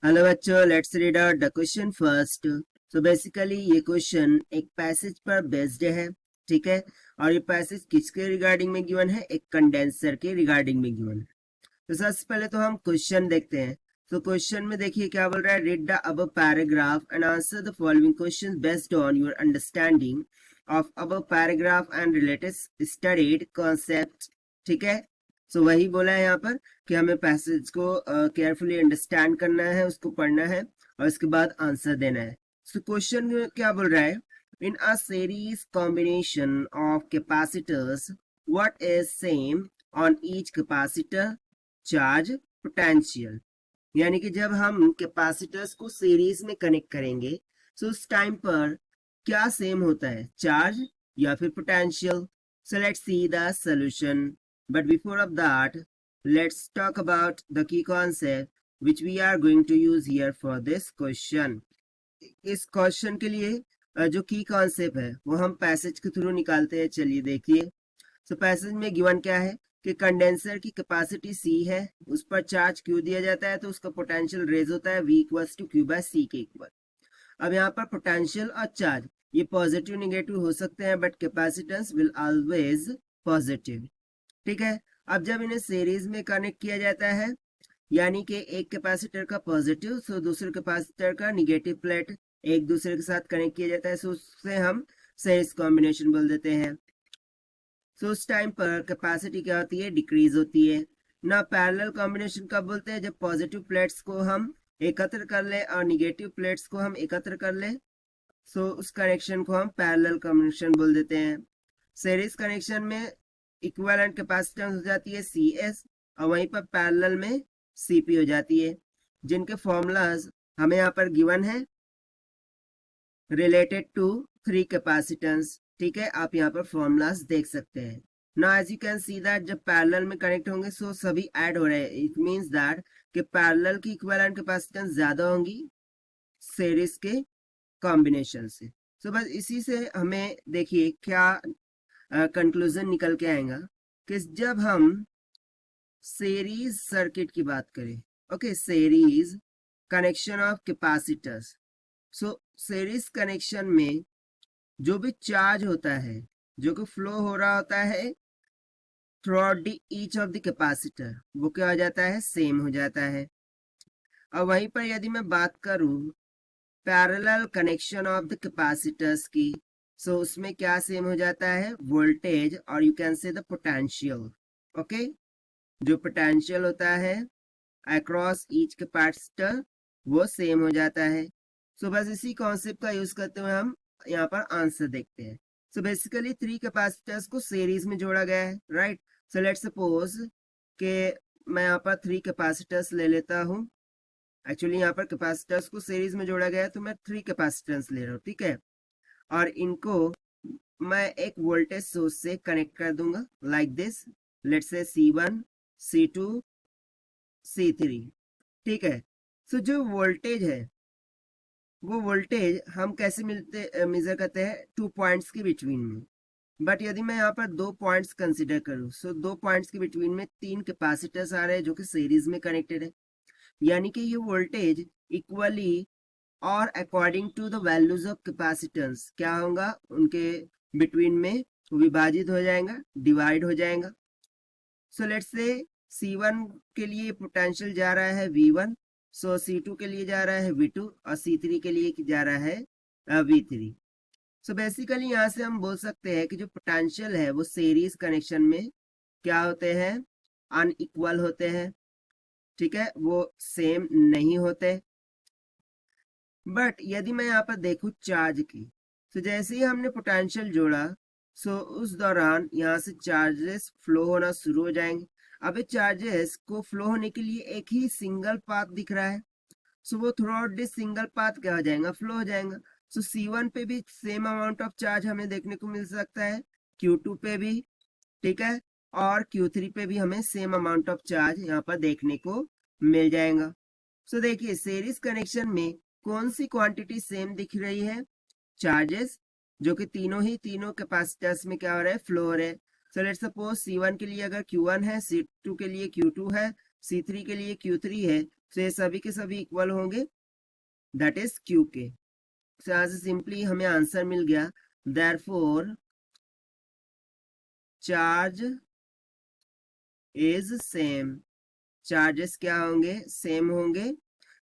Hello बच्चों, let's read out the question first. So basically ये question एक passage पर बेस्ड है, ठीक है। और ये पैसेज किसके रिगार्डिंग में गिवन है? एक कंडेंसर के रिगार्डिंग में गिवन है। तो सबसे पहले तो हम क्वेश्चन देखते हैं। तो क्वेश्चन में देखिए क्या बोल रहा है, read the above paragraph and answer the following questions based on your understanding of above paragraph and related studied concept, ठीक है। सो वही बोला है यहाँ पर कि हमें पैसेज को केयरफुली अंडरस्टैंड करना है, उसको पढ़ना है और उसके बाद आंसर देना है। सो क्वेश्चन में क्या बोल रहा है, in a series combination of capacitors what is same on each capacitor charge potential. यानी कि जब हम कैपेसिटर्स को सीरीज में कनेक्ट करेंगे तो उस टाइम पर क्या सेम होता है, चार्ज या फिर potential. So let's see the solution, but before of that let's talk about the key concept which we are going to use here for this question। इस क्वेश्चन के लिए जो की कॉन्सेप्ट है वो हम पैसेज के थ्रू निकालते हैं। चलिए देखिए। सो पैसेज में गिवन क्या है कि कंडेंसर की कैपेसिटी C है, उस पर चार्ज Q दिया जाता है, तो उसका पोटेंशियल रेज होता है V equals to Q by C के इक्वल। अब यहाँ पर पोटेंशियल और चार्ज ये पॉजिटिव निगेटिव हो सकते हैं, but capacitance will always positive, ठीक है। अब जब इन्हें सीरीज में कनेक्ट किया जाता है, यानी कि एक कैपेसिटर का पॉजिटिव सो दूसरे कैपेसिटर का निगेटिव प्लेट एक दूसरे के साथ कनेक्ट किया जाता है, सो उससे हम सीरीज कॉम्बिनेशन बोल देते हैं। सो उस टाइम पर कैपेसिटी क्या होती है, डिक्रीज होती है ना। पैरेलल कॉम्बिनेशन कब बोलते हैं, जब पॉजिटिव प्लेट्स को हम एकत्र कर ले और निगेटिव प्लेट्स को हम एकत्र कर ले, सो उस कनेक्शन को हम पैरेलल कॉम्बिनेशन बोल देते हैं। सीरीज कनेक्शन में इक्विवेलेंट कैपेसिटेंस हो जाती है CS और वहीं पर पैरेलल में CP हो जाती है, जिनके फॉर्मूलाज हमें यहाँ पर गिवन है रिलेटेड टू 3 कैपेसिटेंस, ठीक है। आप यहाँ पर फॉर्मूलाज देख सकते हैं ना। As you can see that जब पैरेलल में कनेक्ट होंगे सो सभी ऐड हो रहे हैं। इट मींस दैट कि पैरेलल की इक्विवेलेंट कैपेसिटेंस ज्यादा होंगी सीरीज के कॉम्बिनेशन से। सो बस इसी से हमें देखिए क्या कंक्लूजन निकल के आएगा कि जब हम सीरीज सर्किट की बात करें, okay, series connection of capacitors. So series connection में जो भी चार्ज होता है, जो कि फ्लो हो रहा होता है through out the each of the capacitor, वो क्या हो जाता है, सेम हो जाता है। और वहीं पर यदि मैं बात करूं parallel connection of the capacitors की, सो उसमें क्या सेम हो जाता है, वोल्टेज और you can say the potential, okay. जो पोटेंशियल होता है अक्रॉस ईच कैपेसिटर वो सेम हो जाता है। सो बस इसी कॉन्सेप्ट का यूज करते हुए हम यहाँ पर आंसर देखते हैं। सो बेसिकली 3 कैपेसिटर्स को सीरीज में जोड़ा गया है, राइट। सो लेट्स सपोज कि मैं यहाँ पर 3 कैपेसिटर्स ले लेता हूँ। एक्चुअली यहाँ पर कैपेसिटर्स को सीरीज में जोड़ा गया है तो मैं 3 कैपेसिटेंस ले रहा हूँ, ठीक है। और इनको मैं एक वोल्टेज सोर्स से कनेक्ट कर दूंगा like this, let's say C1 C2 C3, ठीक है। सो जो वोल्टेज है वो वोल्टेज हम कैसे मेजर करते हैं, 2 पॉइंट्स के बिटवीन में। बट यदि मैं यहाँ पर 2 पॉइंट्स कंसिडर करूँ, सो 2 पॉइंट्स के बिटवीन में 3 कैपेसिटर्स आ रहे हैं जो कि सीरीज में कनेक्टेड है, यानी कि ये वोल्टेज इक्वली और according to the values of capacitance क्या होगा, उनके बिटवीन में विभाजित हो जाएगा, डिवाइड हो जाएगा। सो लेट्स से C1 के लिए पोटेंशियल जा रहा है V1, सो C2 के लिए जा रहा है V2 और C3 के लिए जा रहा है V3। सो बेसिकली यहाँ से हम बोल सकते हैं कि जो पोटेंशियल है वो सीरीज कनेक्शन में क्या होते हैं, अनइक्वल होते हैं, ठीक है, वो सेम नहीं होते। बट यदि मैं यहाँ पर देखूं चार्ज की, तो जैसे ही हमने पोटेंशियल जोड़ा सो उस दौरान यहाँ से चार्जेस फ्लो होना शुरू हो जाएंगे। अब ये चार्जेस को फ्लो होने के लिए एक ही सिंगल पाथ दिख रहा है, सो वो through out this single path क्या हो जाएगा, फ्लो हो जाएगा। सो C1 पे भी सेम अमाउंट ऑफ चार्ज हमें देखने को मिल सकता है, Q2 पे भी, ठीक है, और Q3 पे भी हमें सेम अमाउंट ऑफ चार्ज यहाँ पर देखने को मिल जाएगा। सो देखिए सीरीज कनेक्शन में कौन सी क्वांटिटी सेम दिख रही है, चार्जेस, जो कि तीनों कैपेसिटर्स में क्या हो रहा है, फ्लो हो रहे हैं। सो लेट्स सपोज C1 के लिए अगर Q1 है, C2 के लिए Q2 है, C3 के लिए Q3 है, तो ये सभी के सभी इक्वल होंगे, दैट इज क्यू के। तो यहाँ से सिंपली हमें आंसर मिल गया, therefore charge is same. Charges क्या होंगे, सेम होंगे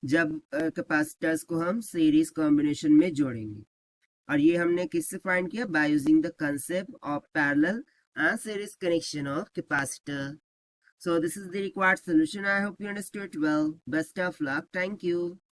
जब कैपेसिटर्स को हम सीरीज कॉम्बिनेशन में जोड़ेंगे। और ये हमने किससे फाइंड किया, by using the concept of parallel and series connection of capacitor. So this is the required solution. I hope you understood well. Best of luck. Thank you.